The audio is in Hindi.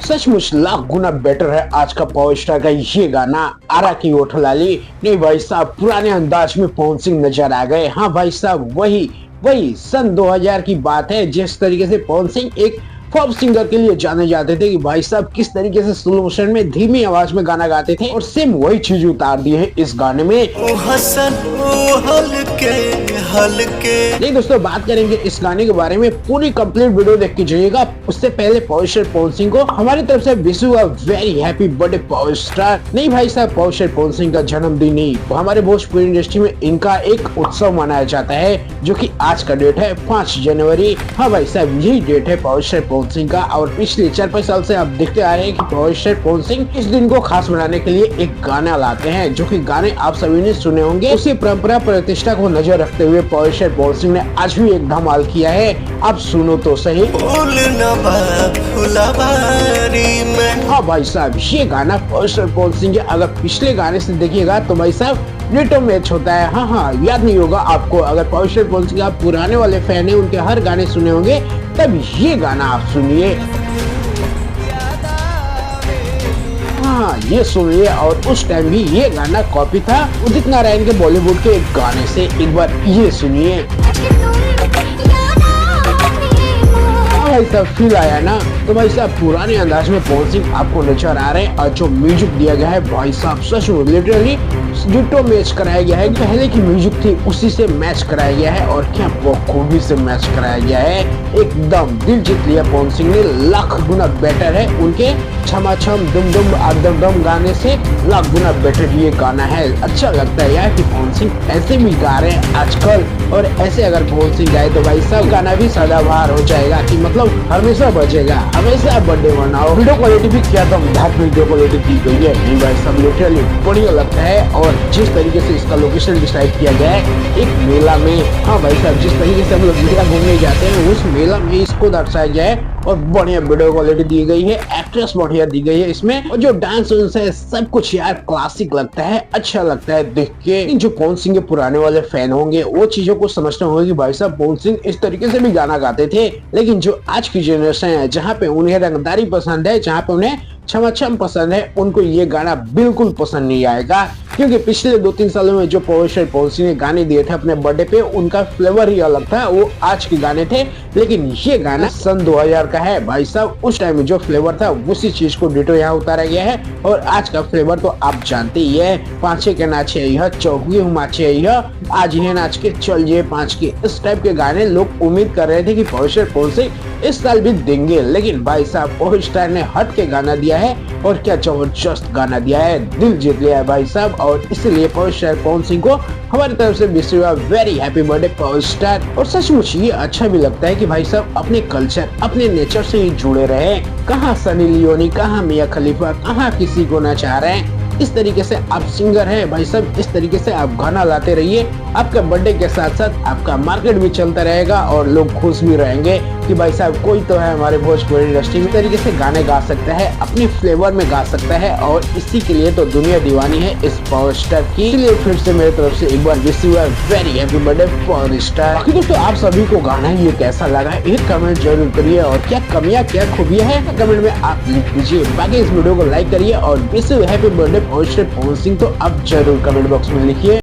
सचमुच लाख गुना बेटर है आज का पावर स्टार का ये गाना। आरा की ओठ लाली। नहीं भाई साहब, पुराने अंदाज में पवन सिंह नजर आ गए। हाँ भाई साहब, वही वही सन 2000 की बात है। जिस तरीके से पवन सिंह एक पॉप सिंगर के लिए जाने जाते थे कि भाई साहब किस तरीके से स्लो मोशन में धीमी आवाज में गाना गाते थे, और सेम वही चीज उतार दी है इस गाने में। ओ हसन ओ हल्के हल्के। नहीं दोस्तों, बात करेंगे इस गाने के बारे में। पूरी कंप्लीट वीडियो देख के जाइएगा। उससे पहले पावर स्टार पवन सिंह को हमारी तरफ से wish you a very happy birthday power star. नहीं भाई साहब, पावर स्टार पवन सिंह का जन्मदिन नहीं, हमारे भोजपुरी इंडस्ट्री में इनका एक उत्सव मनाया जाता है, जो कि आज का डेट है 5 जनवरी। हाँ भाई साहब, यही डेट है पावर स्टार पवन सिंह का। और पिछले 4-5 साल से आप देखते आ रहे हैं कि पावर स्टार पवन सिंह इस दिन को खास बनाने के लिए एक गाना लाते हैं, जो कि गाने आप सभी ने सुने होंगे। उसी परंपरा प्रतिष्ठा को नजर रखते हुए पावर स्टार पवन सिंह ने आज भी एक धमाल किया है। अब सुनो तो सही। हाँ भाई साहब, ये गाना पावर स्टार पवन सिंह के अगर पिछले गाने से देखिएगा तो भाई साहब डिटो मैच होता है। हाँ, याद नहीं होगा आपको। अगर पावर स्टार पवन सिंह आप पुराने वाले फैन है, उनके हर गाने सुने होंगे, तब ये गाना आप सुनिए। हाँ, ये सुनिए। और उस टाइम भी ये गाना कॉपी था उदित नारायण के बॉलीवुड के एक गाने से। एक बार ये सुनिए। भाई साहब, फील आया ना? तो भाई साहब, पुराने अंदाज में पवन सिंह आपको नजर आ रहे हैं। और जो म्यूजिक दिया गया है भाई साहब, सच में लिटरली डिटो मैच कराया गया है। पहले की म्यूजिक थी उसी से मैच कराया गया है, और क्या बखूबी से मैच कराया गया है। एकदम दिल जीत लिया पवन सिंह ने। लाख गुना बेटर है उनके छमा छम दुम दुम आदम दम गाने से, लाख गुना बेटर ये गाना है। अच्छा लगता है यार कि पवन सिंह ऐसे भी गा रहे हैं आजकल। और ऐसे अगर पवन सिंह गाए तो भाई साहब गाना भी सदाबहार हो जाएगा, कि मतलब हमेशा बजेगा, हमेशा बर्थडे मनाओ। वीडियो क्वालिटी भी क्या धमाकेदार वीडियो क्वालिटी दी गई है। नहीं भाई साहब, लिटरली बढ़िया लगता है। और जिस तरीके से इसका लोकेशन डिसाइड किया गया है एक मेला में। हाँ भाई साहब, जिस तरीके से हम लोग मेला घूमने जाते हैं उस मेला में इसको दर्शाया गया है, और बढ़िया वीडियो क्वालिटी दी गई है। एक्ट्रेस बढ़िया दी गई है इसमें, और जो डांस है सब कुछ यार क्लासिक लगता है, अच्छा लगता है देख के। जो पवन सिंह के पुराने वाले फैन होंगे वो चीजों को समझना होगा कि भाई साहब पवन सिंह इस तरीके से भी गाना गाते थे। लेकिन जो आज की जनरेशन है, जहाँ पे उन्हें रंगदारी पसंद है, जहाँ पे उन्हें छम पसंद है, उनको ये गाना बिल्कुल पसंद नहीं आएगा। क्योंकि पिछले 2-3 सालों में जो पावर स्टार पवन सिंह ने गाने दिए थे अपने बर्थडे पे, उनका फ्लेवर ही अलग था, वो आज के गाने थे। लेकिन ये गाना सन 2000 का है भाई साहब। उस टाइम में जो फ्लेवर था उसी चीज को डिटो यहाँ उतारा गया है। और आज का फ्लेवर तो आप जानते ही है, 5 के नाचे यह चौकी माचे यह, आज ये नाच के चल जे 5 के, इस टाइप के गाने लोग उम्मीद कर रहे थे कि पावर स्टार पवन सिंह इस साल भी देंगे। लेकिन भाई साहब पावर स्टार ने हट के गाना दिया है, और क्या जबरदस्त गाना दिया है, दिल जीत लिया है भाई साहब। और इसलिए पावर स्टार पवन सिंह को हमारी तरफ से wish you a very happy birthday power star. और सचमुच ये अच्छा भी लगता है कि भाई साहब अपने कल्चर अपने नेचर से ही जुड़े रहे। कहाँ सनी लियोनी, कहाँ मिया खलीफा, कहाँ किसी को ना चाह रहे हैं। इस तरीके से आप सिंगर हैं भाई साहब, इस तरीके से आप गाना लाते रहिए। आपका बर्थडे के साथ साथ आपका मार्केट भी चलता रहेगा, और लोग खुश भी रहेंगे कि भाई साहब कोई तो है हमारे भोजपुरी इंडस्ट्री में तरीके से गाने गा सकता है, अपने फ्लेवर में गा सकता है। और इसी के लिए तो दुनिया दीवानी है इस पावर स्टार की। इसलिए फिर से मेरी तरफ से एक बार wish you a very happy birthday power star. बाकी दोस्तों, आप सभी को गाना ये कैसा लगा एक कमेंट जरूर करिए, और क्या कमियां क्या खूबियां है कमेंट में आप लिख दीजिए। बाकी इस वीडियो को लाइक करिए, और wish you happy birthday power star Pawan Singh तो अब जरूर कमेंट बॉक्स में लिखिए।